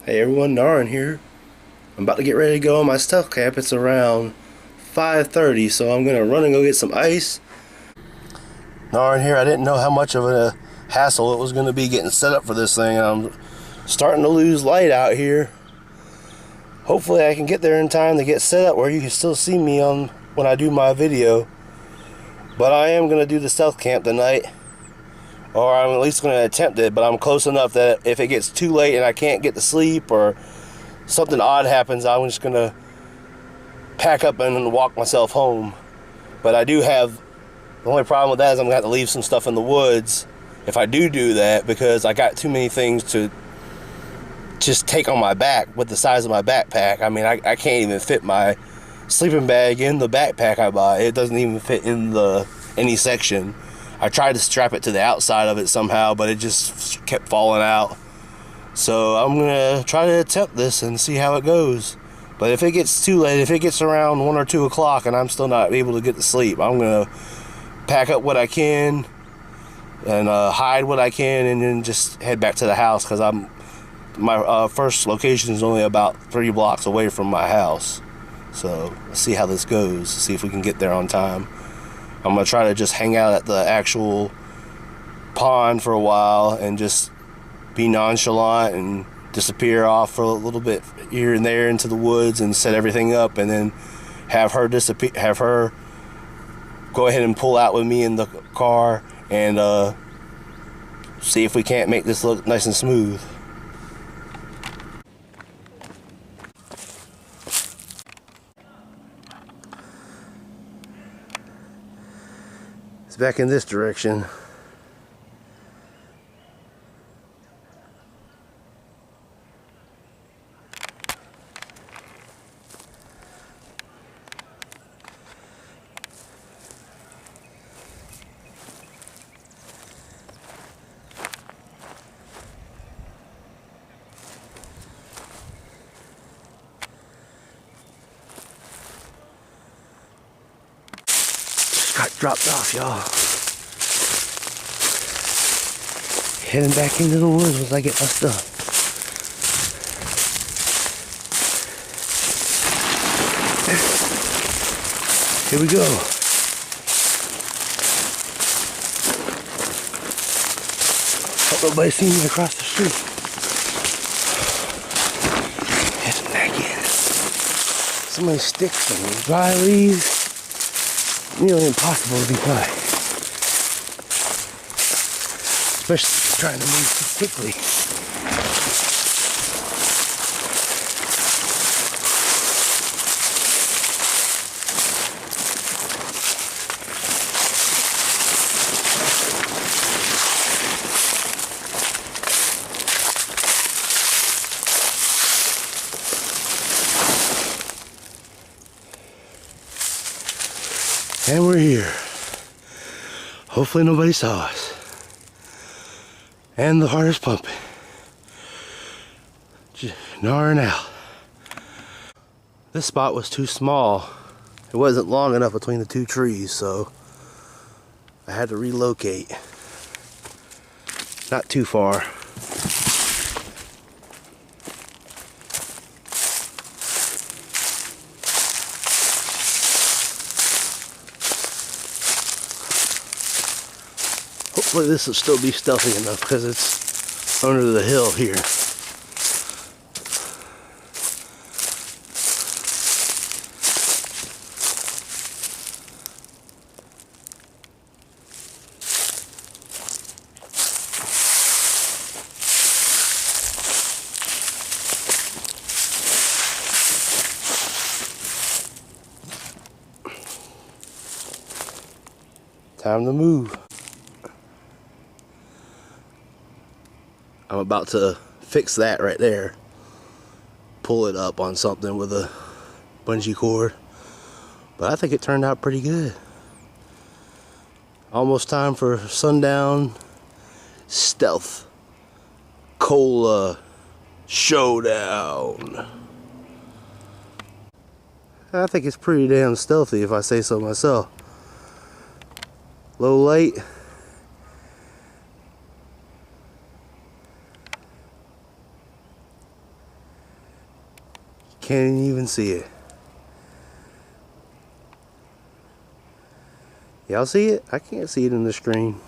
Hey everyone, Narin here. I'm about to get ready to go on my stealth camp. It's around 5:30, so I'm gonna run and go get some ice. Narin here. I didn't know how much of a hassle it was gonna be getting set up for this thing, and I'm starting to lose light out here. Hopefully I can get there in time to get set up where you can still see me on when I do my video. But I am gonna do the stealth camp tonight. Or I'm at least going to attempt it, but I'm close enough that if it gets too late and I can't get to sleep or something odd happens, I'm just going to pack up and walk myself home. But I do have, the only problem with that is I'm going to have to leave some stuff in the woods if I do that, because I got too many things to just take on my back with the size of my backpack. I mean, I can't even fit my sleeping bag in the backpack I bought. It doesn't even fit in any section. I tried to strap it to the outside of it somehow, but it just kept falling out. So I'm gonna try to attempt this and see how it goes. But if it gets too late, if it gets around 1 or 2 o'clock and I'm still not able to get to sleep, I'm gonna pack up what I can and hide what I can, and then just head back to the house, because my first location is only about 3 blocks away from my house. So let's see how this goes. See if we can get there on time. I'm going to try to just hang out at the actual pond for a while and just be nonchalant and disappear off for a little bit here and there into the woods and set everything up, and then have her go ahead and pull out with me in the car and see if we can't make this look nice and smooth. It's back in this direction. Just got dropped off, y'all. Heading back into the woods once I get my stuff. Here we go. Hope nobody's seen me across the street. Heading back in. So many sticks and dry leaves. Nearly impossible to be quiet. Especially trying to move too quickly. And we're here. Hopefully nobody saw us. And the heart is pumping. Just gnarring out. This spot was too small. It wasn't long enough between the 2 trees, so I had to relocate. Not too far. Hopefully this will still be stealthy enough, because it's under the hill here. Time to move. I'm about to fix that right there. Pull it up on something with a bungee cord. But I think it turned out pretty good. Almost time for sundown stealth cola showdown. I think it's pretty damn stealthy, if I say so myself. Low light. Can't even see it. Y'all see it? I can't see it in the screen.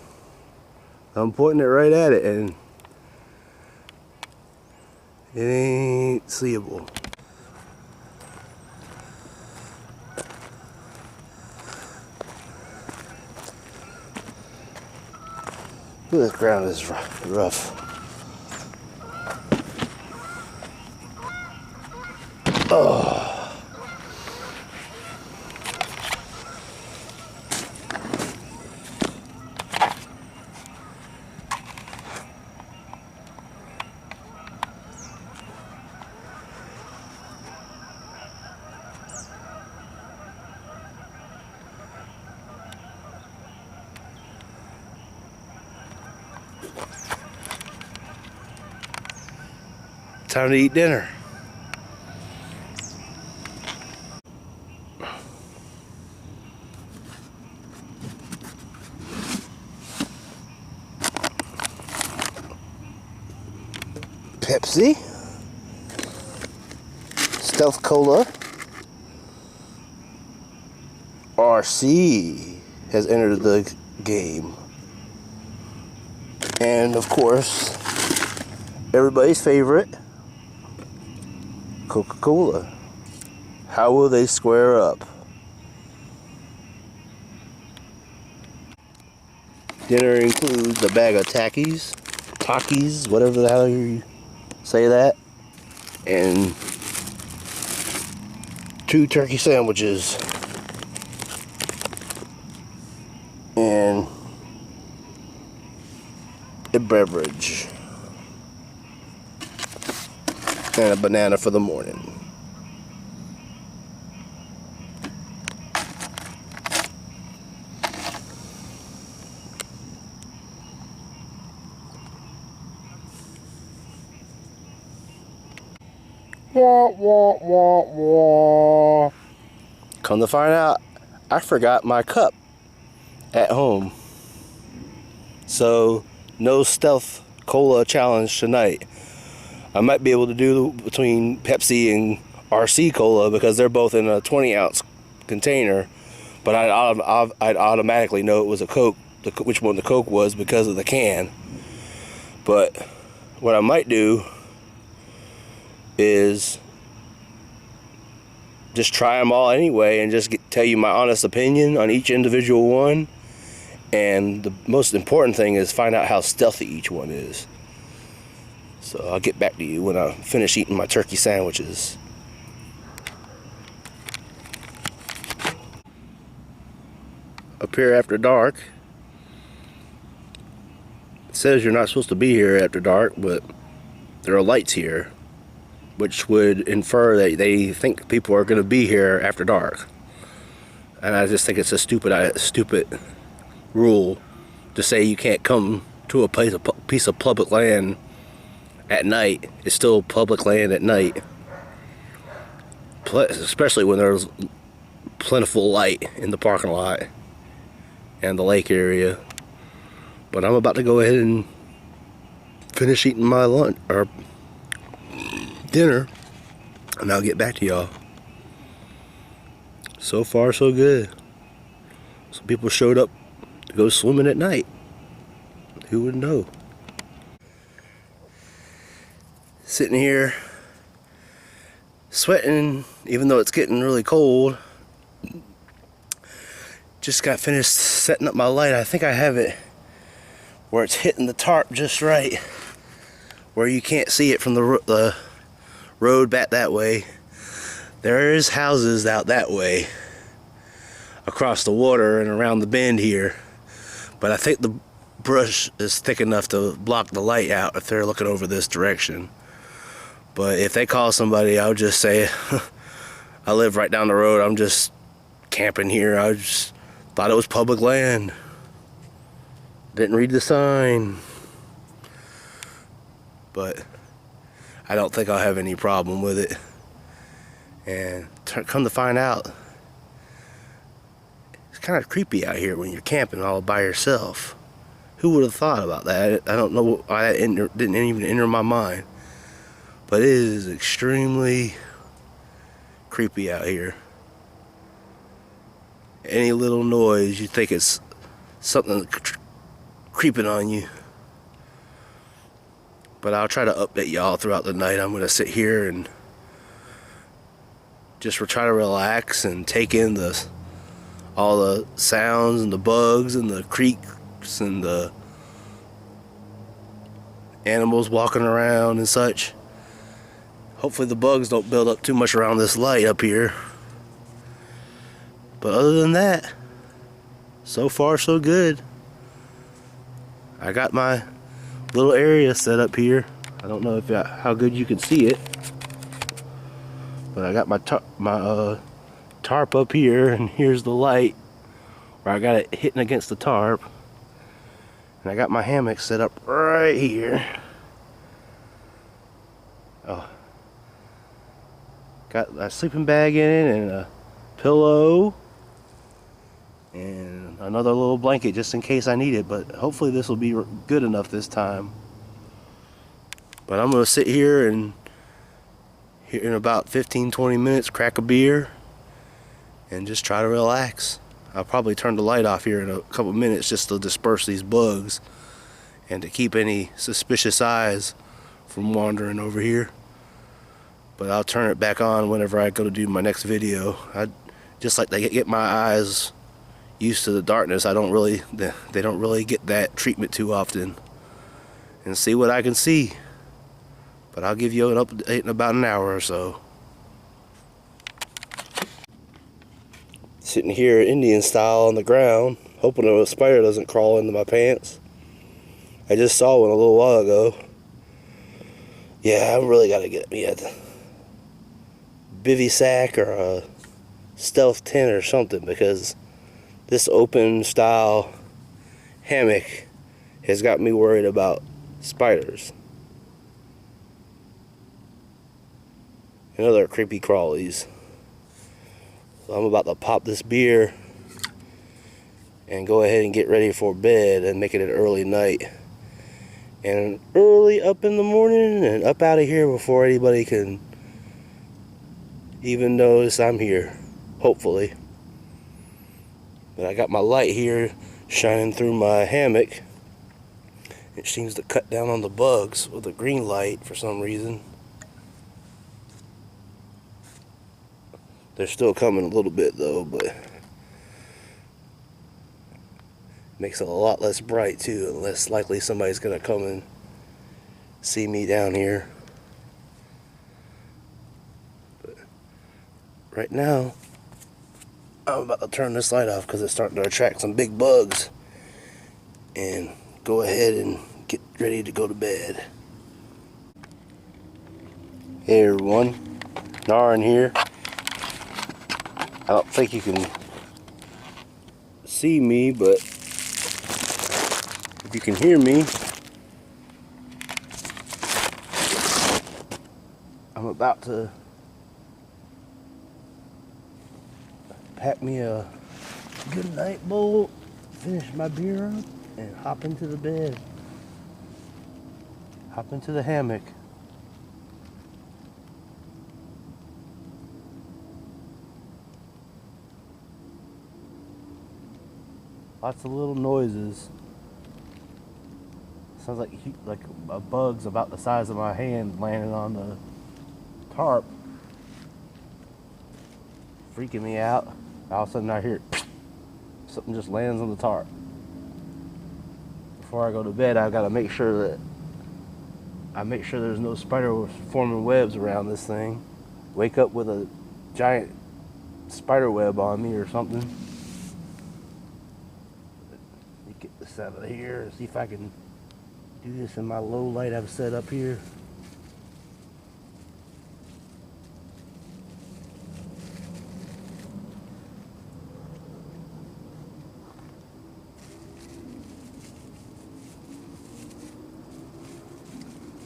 I'm pointing it right at it and it ain't seeable. Ooh, this ground is rough. Oh. Time to eat dinner. Pepsi, Stealth Cola, RC has entered the game. And of course, everybody's favorite, Coca-Cola. How will they square up? Dinner includes a bag of Takis, whatever the hell you say that, and 2 turkey sandwiches, and a beverage, and a banana for the morning. Come to find out, I forgot my cup at home. So, no Stealth Cola challenge tonight. I might be able to do between Pepsi and RC Cola because they're both in a 20-ounce container. But I'd automatically know it was a Coke, which one the Coke was because of the can. But what I might do is just try them all anyway and just tell you my honest opinion on each individual one. And the most important thing is find out how stealthy each one is. So I'll get back to you when I finish eating my turkey sandwiches. Up here after dark. It says you're not supposed to be here after dark, but there are lights here, which would infer that they think people are going to be here after dark. And I just think it's a stupid rule to say you can't come to a piece of public land at night. It's still public land at night, especially when there's plentiful light in the parking lot and the lake area. But I'm about to go ahead and finish eating my lunch or dinner, and I'll get back to y'all. So far so good. Some people showed up to go swimming at night. Who would know? Sitting here sweating even though it's getting really cold. Just got finished setting up my light. I think I have it where it's hitting the tarp just right, where you can't see it from the road back that way. There is houses out that way across the water and around the bend here, but I think the brush is thick enough to block the light out if they're looking over this direction. But if they call somebody, I'll just say I live right down the road, I'm just camping here, I just thought it was public land, didn't read the sign. But I don't think I'll have any problem with it. And come to find out, it's kind of creepy out here when you're camping all by yourself. Who would have thought about that? I don't know why that didn't even enter my mind. But it is extremely creepy out here. Any little noise, you think it's something creeping on you. But I'll try to update y'all throughout the night. I'm gonna sit here and just try to relax and take in all the sounds and the bugs and the creaks and the animals walking around and such. Hopefully the bugs don't build up too much around this light up here. But other than that, so far so good. I got my little area set up here. I don't know how good you can see it, but I got my tarp up here, and here's the light where I got it hitting against the tarp. And I got my hammock set up right here. Oh, got a sleeping bag in it and a pillow and another little blanket just in case I need it, but hopefully this will be good enough this time. But I'm gonna sit here and in about 15-20 minutes crack a beer and just try to relax. I'll probably turn the light off here in a couple minutes just to disperse these bugs and to keep any suspicious eyes from wandering over here. But I'll turn it back on whenever I go to do my next video. I just like to get my eyes used to the darkness. They don't really get that treatment too often, and see what I can see. But I'll give you an update in about an hour or so. Sitting here Indian style on the ground, hoping a spider doesn't crawl into my pants. I just saw one a little while ago. Yeah, I really gotta get me a bivy sack or a stealth tent or something, because this open style hammock has got me worried about spiders and other creepy crawlies. So I'm about to pop this beer and go ahead and get ready for bed and make it an early night. And early up in the morning and up out of here before anybody can even notice I'm here, hopefully. But I got my light here shining through my hammock. It seems to cut down on the bugs with a green light for some reason. They're still coming a little bit though, but makes it a lot less bright too, and less likely somebody's gonna come and see me down here. But right now, I'm about to turn this light off because it's starting to attract some big bugs, and go ahead and get ready to go to bed. Hey everyone, Narin here. I don't think you can see me, but if you can hear me, I'm about to pack me a good night bowl, finish my beer up, and hop into the bed. Hop into the hammock. Lots of little noises. Sounds like a bug's about the size of my hand landing on the tarp, freaking me out. All of a sudden I hear something just lands on the tarp. Before I go to bed, I gotta make sure there's no spider forming webs around this thing. Wake up with a giant spider web on me or something. Get this out of here and see if I can do this in my low light I've set up here.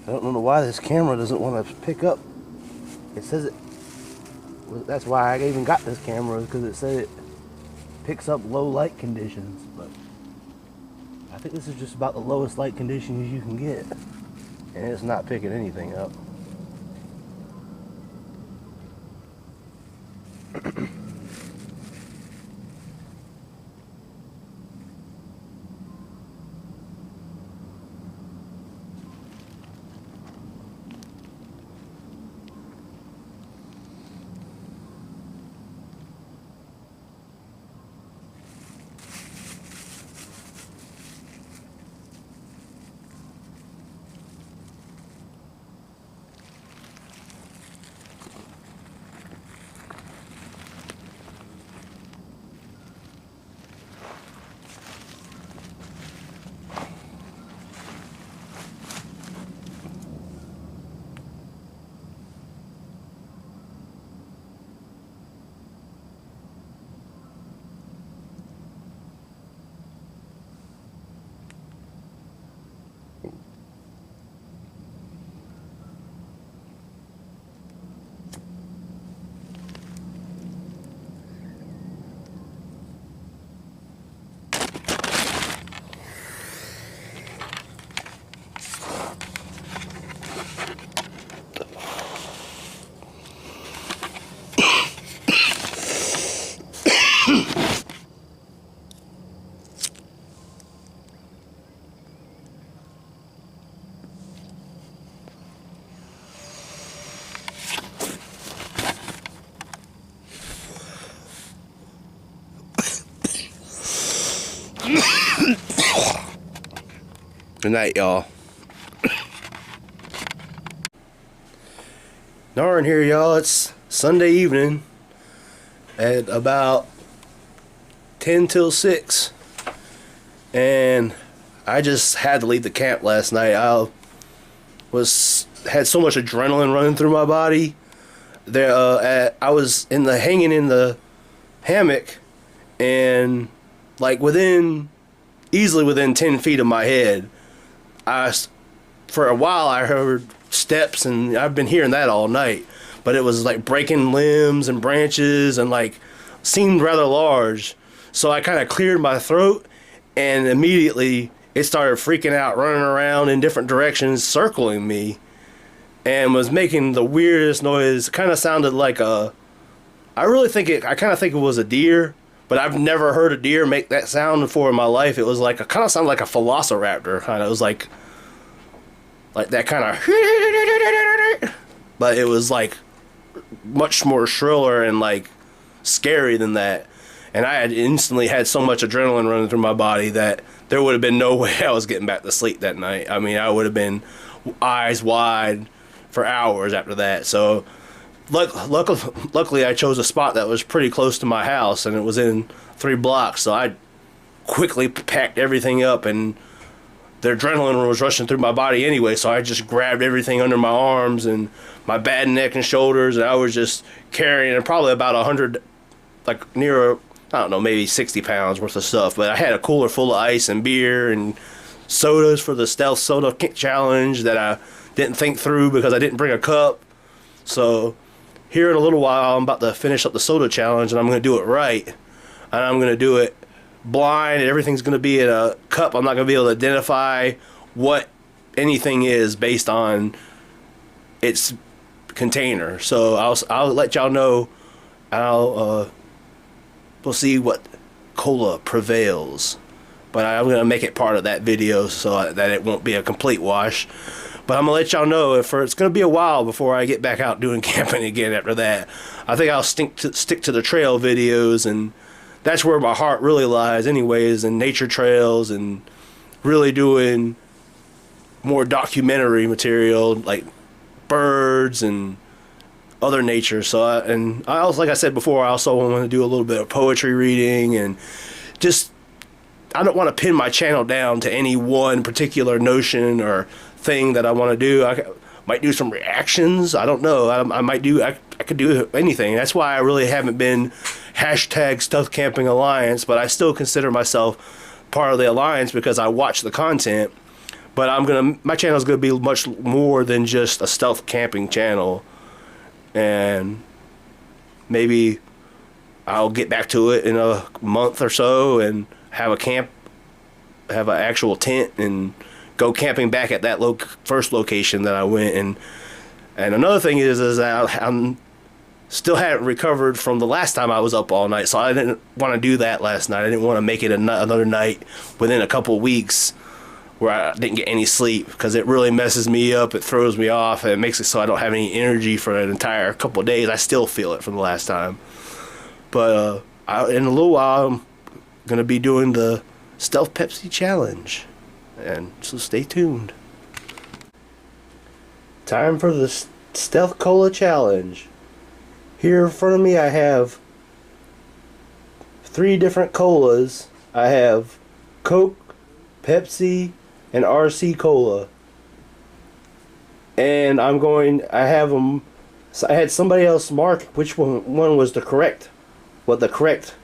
I don't know why this camera doesn't want to pick up. It says it. That's why I even got this camera, because it said it picks up low light conditions. But I think this is just about the lowest light conditions you can get, and it's not picking anything up. Good night, y'all. Narn here, y'all. It's Sunday evening at about 10 till 6. And I just had to leave the camp last night. I had so much adrenaline running through my body. I was hanging in the hammock, and like easily within 10 feet of my head, for a while I heard steps, and I've been hearing that all night, but it was like breaking limbs and branches, and like seemed rather large. So I kind of cleared my throat, and immediately it started freaking out, running around in different directions, circling me, and was making the weirdest noise. It kind of sounded like I kind of think it was a deer, but I've never heard a deer make that sound before in my life. It was like kind of sounded like a velociraptor. Kind of, it was like that kind of, but it was like much more shriller and like scary than that. And I had instantly had so much adrenaline running through my body that there would have been no way I was getting back to sleep that night. I mean, I would have been eyes wide for hours after that. So luckily I chose a spot that was pretty close to my house, and it was in 3 blocks. So I quickly packed everything up, and the adrenaline was rushing through my body anyway. So I just grabbed everything under my arms and my bad neck and shoulders, and I was just carrying probably about 100, like near, I don't know, maybe 60 pounds worth of stuff. But I had a cooler full of ice and beer and sodas for the stealth soda challenge that I didn't think through because I didn't bring a cup. So here in a little while, I'm about to finish up the soda challenge, and I'm going to do it right. And I'm going to do it blind, and everything's going to be in a cup. I'm not going to be able to identify what anything is based on its container. So I'll let y'all know. We'll see what cola prevails. But I'm going to make it part of that video so that it won't be a complete wash. But I'm going to let y'all know it's going to be a while before I get back out doing camping again after that. I think I'll stick to the trail videos, and that's where my heart really lies anyways, in nature trails and really doing more documentary material like birds and other nature. So I also, like I said before, I also want to do a little bit of poetry reading, and just I don't want to pin my channel down to any one particular notion or thing that I want to do. I might do some reactions. I don't know. I could do anything. That's why I really haven't been hashtag Stealth Camping Alliance, but I still consider myself part of the alliance because I watch the content. But my channel is going to be much more than just a stealth camping channel, and maybe I'll get back to it in a month or so and have an actual tent and go camping back at that first location that I went. And another thing is that still hadn't recovered from the last time I was up all night, so I didn't want to do that last night. I didn't want to make it another night within a couple of weeks where I didn't get any sleep, because it really messes me up. It throws me off, and it makes it so I don't have any energy for an entire couple of days. I still feel it from the last time. But in a little while, I'm going to be doing the Stealth Pepsi Challenge, and so stay tuned. Time for the Stealth Cola Challenge. Here in front of me I have 3 different colas. I have Coke, Pepsi, and RC Cola. And I have them, so I had somebody else mark which one was the correct, what the correct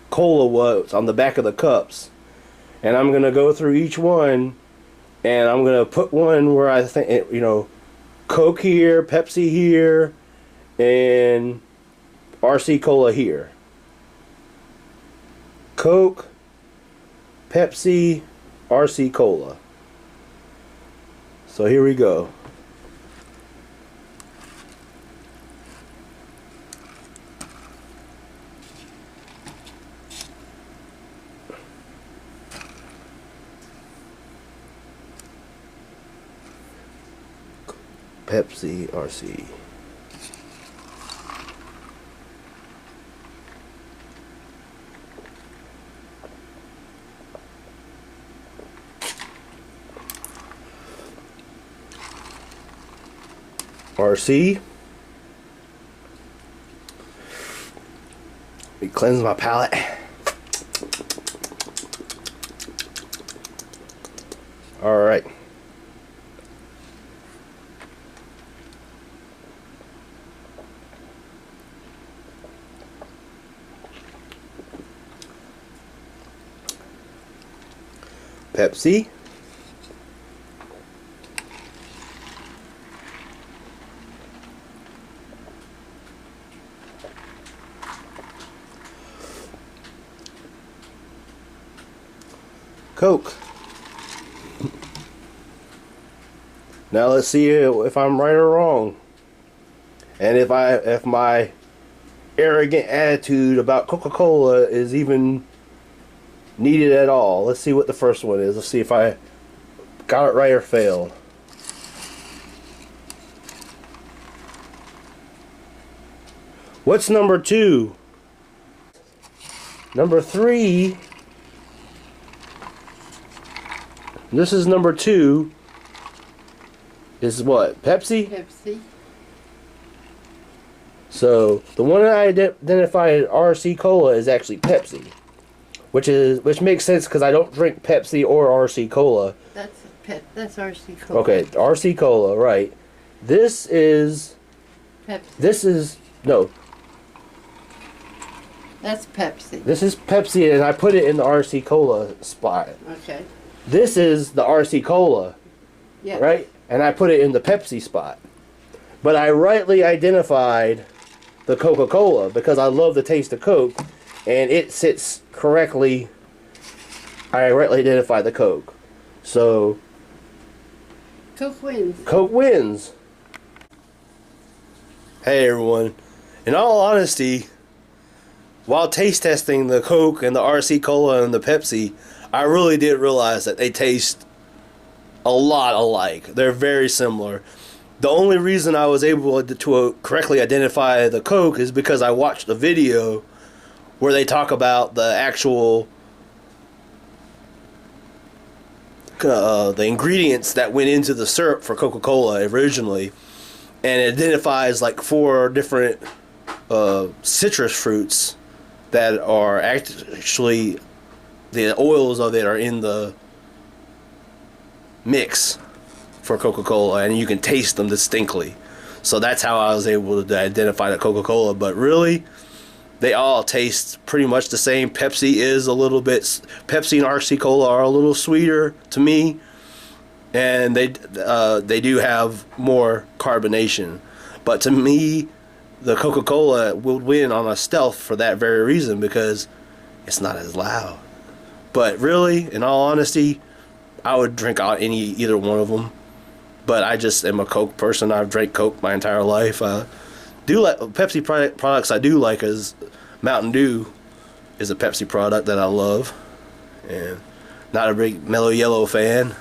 cola was on the back of the cups. And I'm going to go through each one, and I'm going to put one where I think, you know, Coke here, Pepsi here, and RC Cola here. Coke, Pepsi, RC Cola. So here we go. Pepsi, RC. RC. Let me cleanse my palate. All right. Pepsi. Coke. Now let's see if I'm right or wrong, and if my arrogant attitude about Coca-Cola is even needed at all. Let's see what the first one is. Let's see if I got it right or failed. What's number 2? Number 3. This is number 2. Is what? Pepsi? Pepsi. So the one I identified RC Cola is actually Pepsi, which makes sense because I don't drink Pepsi or RC Cola. That's RC Cola. Okay, RC Cola, right? This is Pepsi. This is no. That's Pepsi. This is Pepsi, and I put it in the RC Cola spot. Okay. This is the RC Cola, Yeah. right? And I put it in the Pepsi spot. But I rightly identified the Coca-Cola because I love the taste of Coke, and it sits correctly. I rightly identified the Coke. So Coke wins. Coke wins. Hey everyone. In all honesty, while taste testing the Coke and the RC Cola and the Pepsi, I really did realize that they taste a lot alike. They're very similar. The only reason I was able to correctly identify the Coke is because I watched a video where they talk about the actual the ingredients that went into the syrup for Coca-Cola originally, and it identifies like 4 different citrus fruits that are actually the oils of it are in the mix for Coca-Cola, and you can taste them distinctly. So that's how I was able to identify the Coca-Cola. But really, they all taste pretty much the same. Pepsi is a little bit, Pepsi and RC Cola are a little sweeter to me, and they do have more carbonation. But to me, the Coca-Cola will win on a stealth for that very reason, because it's not as loud. But really, in all honesty, I would drink either one of them. But I just am a Coke person. I've drank Coke my entire life. do like Pepsi products I do like is Mountain Dew is a Pepsi product that I love, and not a big Mellow Yellow fan.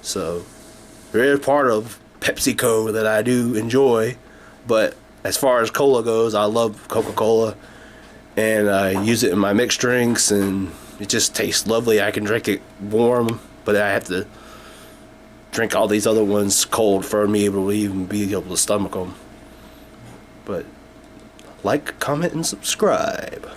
So there is part of PepsiCo that I do enjoy, but as far as cola goes, I love Coca-Cola, and I use it in my mixed drinks, and it just tastes lovely. I can drink it warm, but I have to drink all these other ones cold for me to even be able to stomach them. But like, comment, and subscribe.